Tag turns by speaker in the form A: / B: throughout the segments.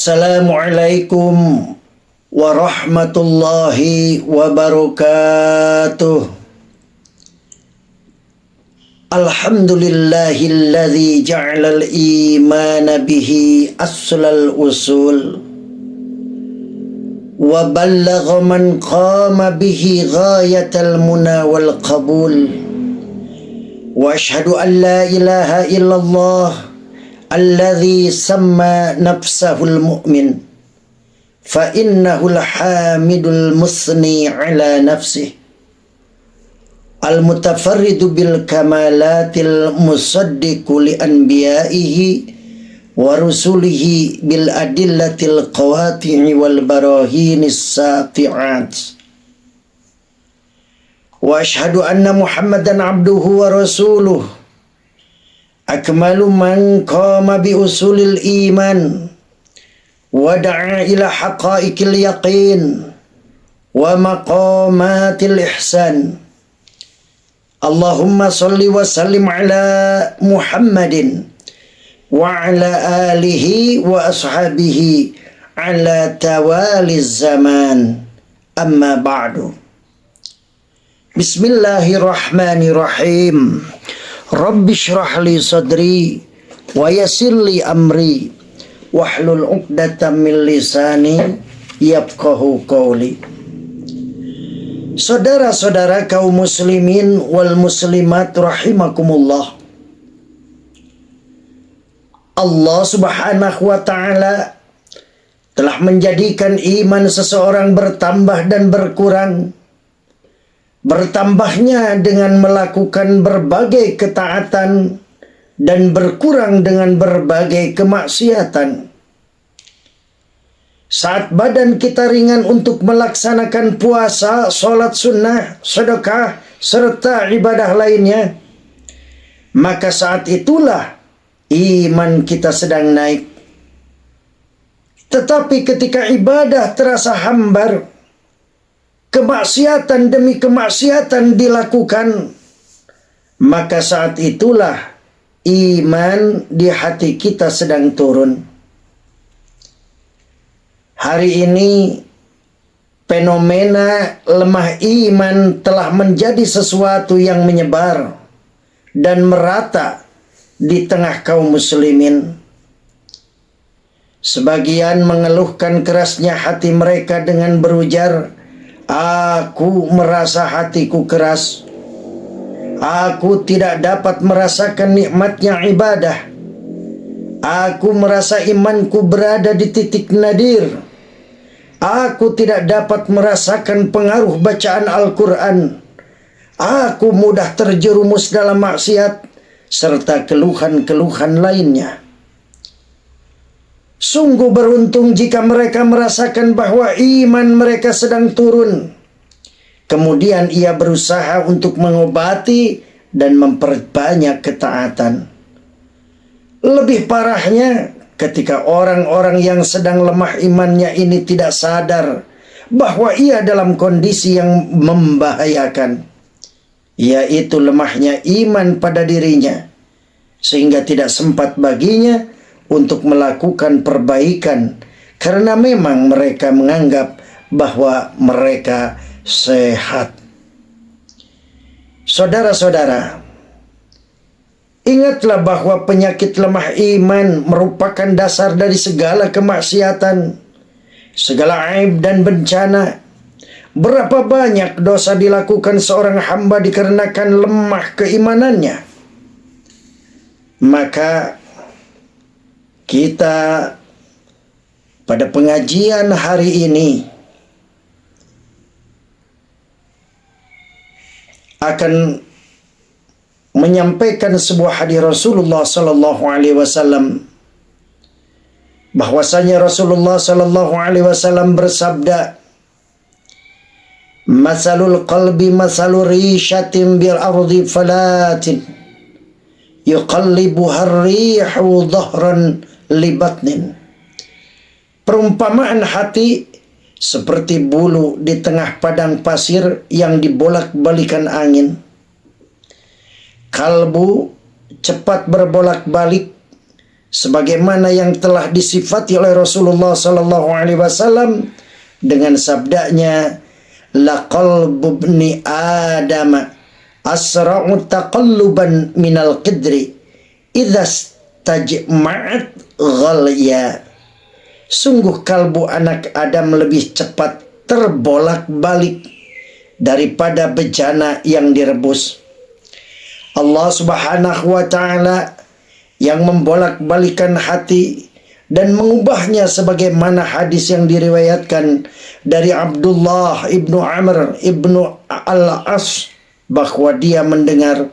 A: Assalamualaikum warahmatullahi wabarakatuh. Alhamdulillahilladzi ja'alal imana bihi aslal usul wa ballagha man qama bihi ghayatal muna wal qabul. Wa ashhadu an la ilaha illallah alladzi samma nafsahul mu'min fa innahul hamidul musni ala nafsih al mutafarridu bil kamalatil musaddiqu li anbiya'ihi wa rusulihi bil adillatil qawati'i wal barahinis sati'at. Wa ashhadu anna Muhammadan abduhu wa rasuluh akmalu man qama bi usulil iman wa da'a ila haqa'iqil yaqin wa maqamatil ihsan. Allahumma salli wa sallim ala Muhammadin wa ala alihi wa ashabihi ala tawaliz zaman, amma ba'du. Bismillahirrahmanirrahim. Rabbi shrah li sadri wa yassir li amri wahlul 'uqdatam min lisani yafqahu qawli. Saudara-saudara kaum muslimin wal muslimat rahimakumullah. Allah Subhanahu wa taala telah menjadikan iman seseorang bertambah dan berkurang. Bertambahnya dengan melakukan berbagai ketaatan dan berkurang dengan berbagai kemaksiatan. Saat badan kita ringan untuk melaksanakan puasa, sholat sunnah, sedekah, serta ibadah lainnya, maka saat itulah iman kita sedang naik. Tetapi ketika ibadah terasa hambar, kemaksiatan demi kemaksiatan dilakukan, maka saat itulah iman di hati kita sedang turun. Hari ini fenomena lemah iman telah menjadi sesuatu yang menyebar dan merata di tengah kaum muslimin. Sebagian mengeluhkan kerasnya hati mereka dengan berujar, "Aku merasa hatiku keras. Aku tidak dapat merasakan nikmatnya ibadah. Aku merasa imanku berada di titik nadir. Aku tidak dapat merasakan pengaruh bacaan Al-Quran. Aku mudah terjerumus dalam maksiat," serta keluhan-keluhan lainnya. Sungguh beruntung jika mereka merasakan bahwa iman mereka sedang turun. Kemudian ia berusaha untuk mengobati dan memperbanyak ketaatan. Lebih parahnya ketika orang-orang yang sedang lemah imannya ini tidak sadar bahwa ia dalam kondisi yang membahayakan, yaitu lemahnya iman pada dirinya, sehingga tidak sempat baginya untuk melakukan perbaikan karena memang mereka menganggap bahwa mereka sehat. Saudara-saudara, ingatlah bahwa penyakit lemah iman merupakan dasar dari segala kemaksiatan, segala aib dan bencana. Berapa banyak dosa dilakukan seorang hamba dikarenakan lemah keimanannya. Maka kita pada pengajian hari ini akan menyampaikan sebuah hadis Rasulullah sallallahu alaihi wasallam, bahwasanya Rasulullah sallallahu alaihi wasallam bersabda, "Masalul qalbi masalur rishatin bil ardi falatin yuqallibuha ar-rihu dhahran li batnin." Perumpamaan hati seperti bulu di tengah padang pasir yang dibolak-balikan angin. Kalbu cepat berbolak-balik sebagaimana yang telah disifati oleh Rasulullah sallallahu alaihi wasallam dengan sabdanya, laqalbu ibni Adam asra'u taqalluban minal qidri idza tajma'at ghalya. Sungguh kalbu anak Adam lebih cepat terbolak-balik daripada bejana yang direbus. Allah Subhanahu wa ta'ala yang membolak-balikan hati dan mengubahnya, sebagaimana hadis yang diriwayatkan dari Abdullah ibnu Amr ibnu al-As, bahwa dia mendengar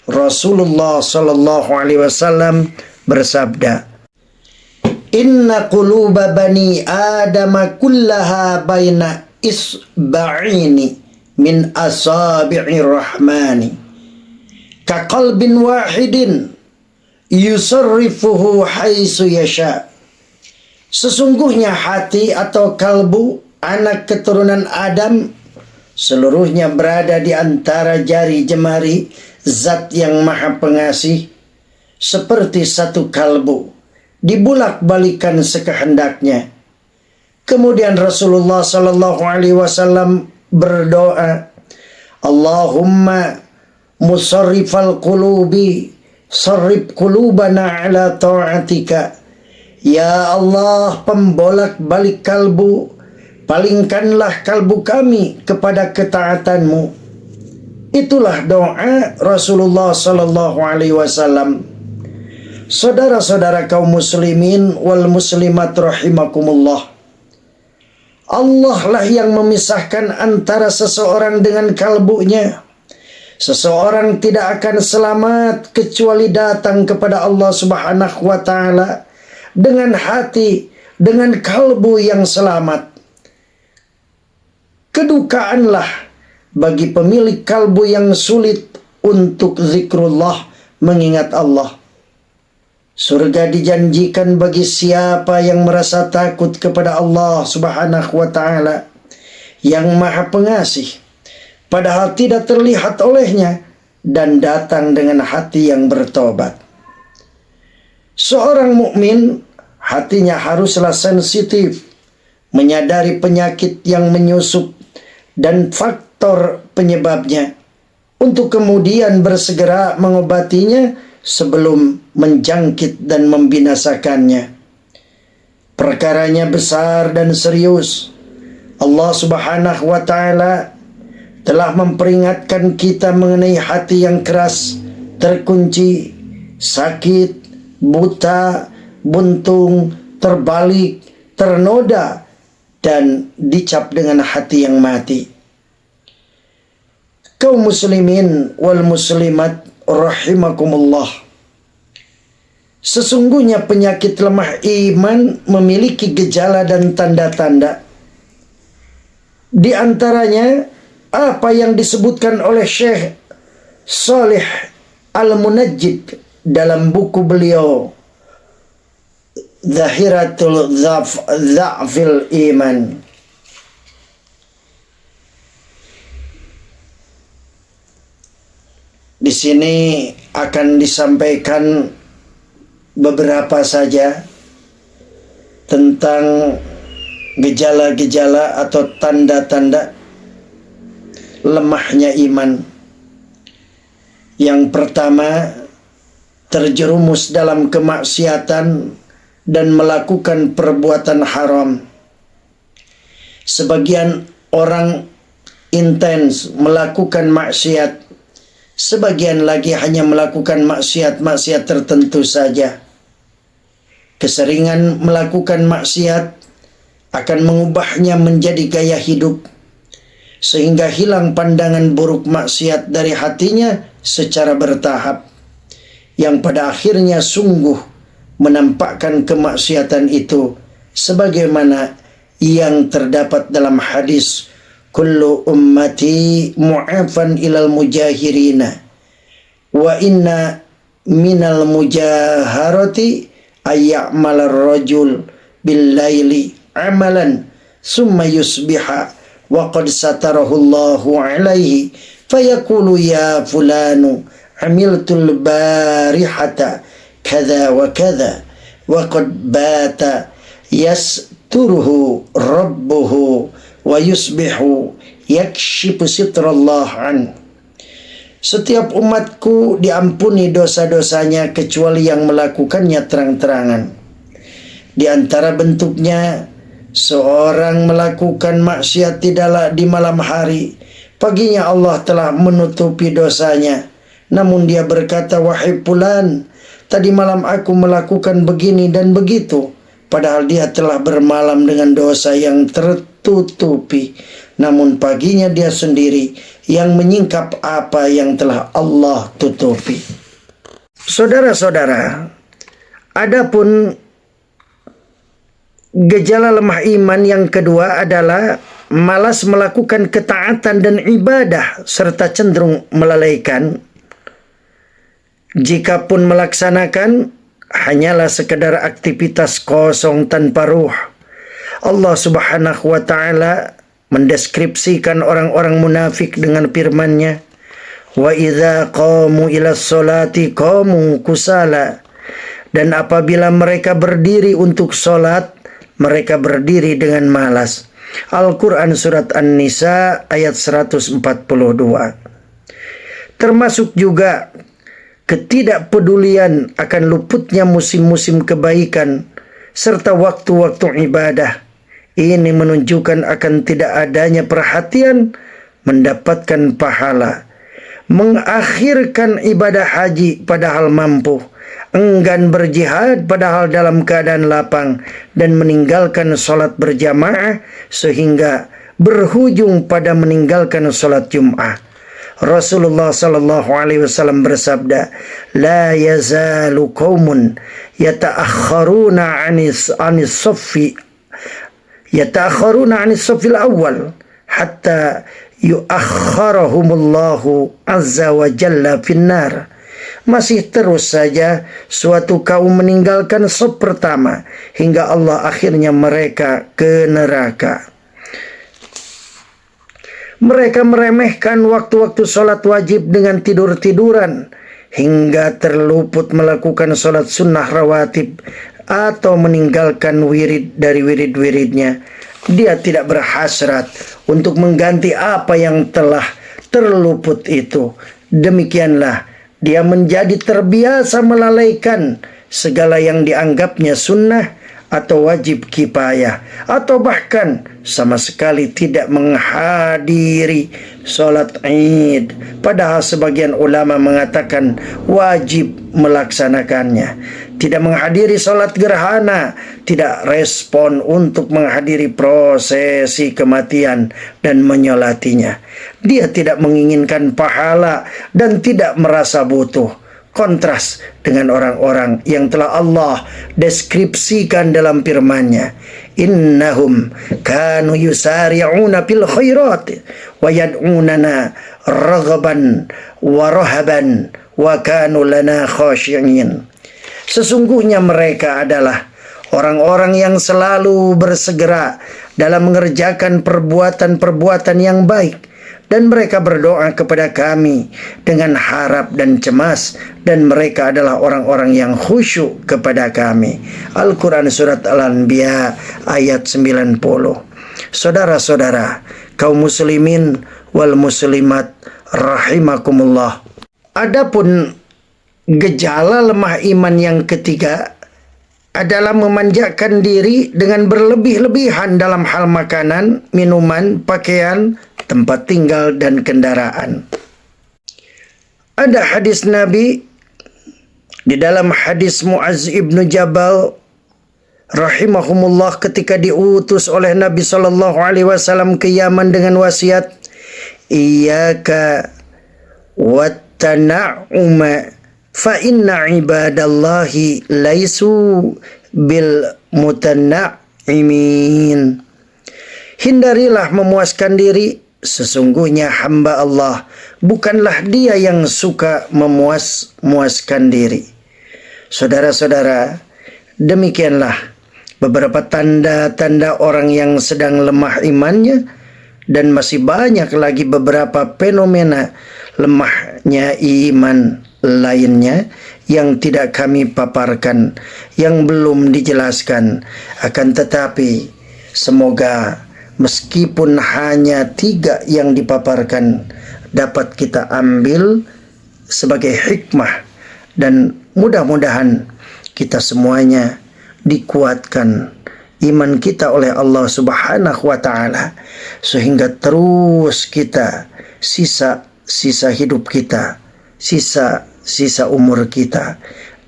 A: Rasulullah sallallahu alaihi wasallam bersabda, inna quluba bani adama kullaha baina isba'ini min asabi'ir rahmani ka qalbin wahidin yusarrifuhu haitsu yasha. Sesungguhnya hati atau kalbu anak keturunan Adam seluruhnya berada di antara jari jemari Zat yang Maha Pengasih, seperti satu kalbu dibulak-balikan sekehendaknya. Kemudian Rasulullah sallallahu alaihi wasallam berdoa, Allahumma musarrifal qulubi sarrif qulubana ala ta'atika. Ya Allah, pembolak-balik kalbu, palingkanlah kalbu kami kepada ketaatanmu. Itulah doa Rasulullah sallallahu alaihi wasallam. Saudara-saudara kaum muslimin wal muslimat rahimakumullah, Allah lah yang memisahkan antara seseorang dengan kalbunya. Seseorang tidak akan selamat kecuali datang kepada Allah Subhanahu wa ta'ala dengan hati, dengan kalbu yang selamat. Kedukaanlah bagi pemilik kalbu yang sulit untuk zikrullah, mengingat Allah. Surga dijanjikan bagi siapa yang merasa takut kepada Allah Subhanahu wa ta'ala yang Maha Pengasih, padahal tidak terlihat olehnya, dan datang dengan hati yang bertobat. Seorang mukmin hatinya haruslah sensitif, menyadari penyakit yang menyusup dan faktor penyebabnya, untuk kemudian bersegera mengobatinya sebelum menjangkit dan membinasakannya. Perkaranya besar dan serius. Allah Subhanahu wa ta'ala telah memperingatkan kita mengenai hati yang keras, terkunci, sakit, buta, buntung, terbalik, ternoda, dan dicap dengan hati yang mati. Kaum muslimin wal muslimat rahimakumullah, sesungguhnya penyakit lemah iman memiliki gejala dan tanda-tanda. Di antaranya apa yang disebutkan oleh Syekh Shalih Al-Munajjid dalam buku beliau Zahiratul Dha'fil Iman. Di sini akan disampaikan beberapa saja tentang gejala-gejala atau tanda-tanda lemahnya iman. Yang pertama, terjerumus dalam kemaksiatan dan melakukan perbuatan haram. Sebagian orang intens melakukan maksiat, sebagian lagi hanya melakukan maksiat-maksiat tertentu saja. Keseringan melakukan maksiat akan mengubahnya menjadi gaya hidup, sehingga hilang pandangan buruk maksiat dari hatinya secara bertahap, yang pada akhirnya sungguh menampakkan kemaksiatan itu sebagaimana yang terdapat dalam hadis, kullu ummati mu'afan ilal mujahirina wa inna minal mujaharati ayya'malar rajul bil laili amalan summa yusbiha wa qad satarahu Allahu alaihi fayaqulu ya fulanu amiltul barihata kadha wa kadha wa qad bata yasturuhu rabbuhu wa yusbihu yakshifu sitrallah an. Setiap umatku diampuni dosa-dosanya kecuali yang melakukannya terang-terangan. Di antara bentuknya, seorang melakukan maksiat tidaklah di malam hari, paginya Allah telah menutupi dosanya. Namun dia berkata, wahai fulan, tadi malam aku melakukan begini dan begitu. Padahal dia telah bermalam dengan dosa yang tertutupi. Namun paginya dia sendiri yang menyingkap apa yang telah Allah tutupi. Saudara-saudara, adapun gejala lemah iman yang kedua adalah malas melakukan ketaatan dan ibadah serta cenderung melalaikan. Jikapun melaksanakan, hanyalah sekedar aktivitas kosong tanpa ruh. Allah Subhanahu wa ta'ala mendeskripsikan orang-orang munafik dengan firman-Nya, wa idza qamu ila sholati qamu kusala. Dan apabila mereka berdiri untuk sholat, mereka berdiri dengan malas. Al-Quran Surat An-Nisa ayat 142. Termasuk juga ketidakpedulian akan luputnya musim-musim kebaikan serta waktu-waktu ibadah. Ini menunjukkan akan tidak adanya perhatian mendapatkan pahala. Mengakhirkan ibadah haji padahal mampu, enggan berjihad padahal dalam keadaan lapang, dan meninggalkan sholat berjamaah sehingga berhujung pada meninggalkan sholat Jum'ah. Rasulullah sallallahu alaihi wasallam bersabda, la yazalu qaumun yata'akhkharuna 'anis saffi safil awal hatta yu'akhkharahumullahu azza wa jalla finnar. Masih terus saja suatu kaum meninggalkan saf pertama hingga Allah akhirnya mereka ke neraka. Mereka meremehkan waktu-waktu sholat wajib dengan tidur-tiduran hingga terluput melakukan sholat sunnah rawatib atau meninggalkan wirid dari wirid-wiridnya. Dia tidak berhasrat untuk mengganti apa yang telah terluput itu. Demikianlah dia menjadi terbiasa melalaikan segala yang dianggapnya sunnah atau wajib kifayah, atau bahkan sama sekali tidak menghadiri sholat Id, padahal sebagian ulama mengatakan wajib melaksanakannya. Tidak menghadiri sholat gerhana, tidak respon untuk menghadiri prosesi kematian dan menyolatinya. Dia tidak menginginkan pahala dan tidak merasa butuh. Kontras dengan orang-orang yang telah Allah deskripsikan dalam firman-Nya, innahum kanu yusari'una fil khairat wa yad'unana raghaban wa rahaban wa kanu lana khashi'in. Sesungguhnya mereka adalah orang-orang yang selalu bersegera dalam mengerjakan perbuatan-perbuatan yang baik, dan mereka berdoa kepada kami dengan harap dan cemas, dan mereka adalah orang-orang yang khusyuk kepada kami. Al-Quran Surat Al-Anbiya ayat 90. Saudara-saudara, kaum muslimin wal muslimat rahimakumullah. Adapun gejala lemah iman yang ketiga adalah memanjakan diri dengan berlebih-lebihan dalam hal makanan, minuman, pakaian, tempat tinggal, dan kendaraan. Ada hadis Nabi di dalam hadis Mu'az ibnu Jabal rahimahumullah ketika diutus oleh Nabi sallallahu alaihi wasallam ke Yaman dengan wasiat, iyyaka wattana'uma fa inna ibadallahi laisu bil mutanna'imin. Hindarilah memuaskan diri, sesungguhnya hamba Allah bukanlah dia yang suka memuaskan diri. Saudara-saudara, demikianlah beberapa tanda-tanda orang yang sedang lemah imannya, dan masih banyak lagi beberapa fenomena lemahnya iman lainnya yang tidak kami paparkan, yang belum dijelaskan. Akan tetapi semoga meskipun hanya 3 yang dipaparkan dapat kita ambil sebagai hikmah, dan mudah-mudahan kita semuanya dikuatkan iman kita oleh Allah Subhanahu wa ta'ala, sehingga terus kita sisa hidup kita, sisa umur kita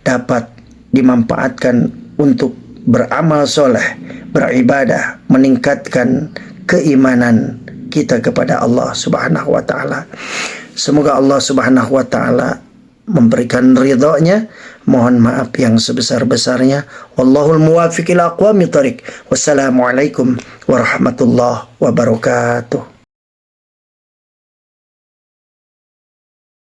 A: dapat dimanfaatkan untuk beramal soleh, beribadah, meningkatkan keimanan kita kepada Allah Subhanahu wa ta'ala. Semoga Allah Subhanahu wa ta'ala memberikan ridhonya. Mohon maaf yang sebesar-besarnya. Wallahul muwaffiq ila aqwamit thoriq. Wassalamualaikum warahmatullahi wabarakatuh.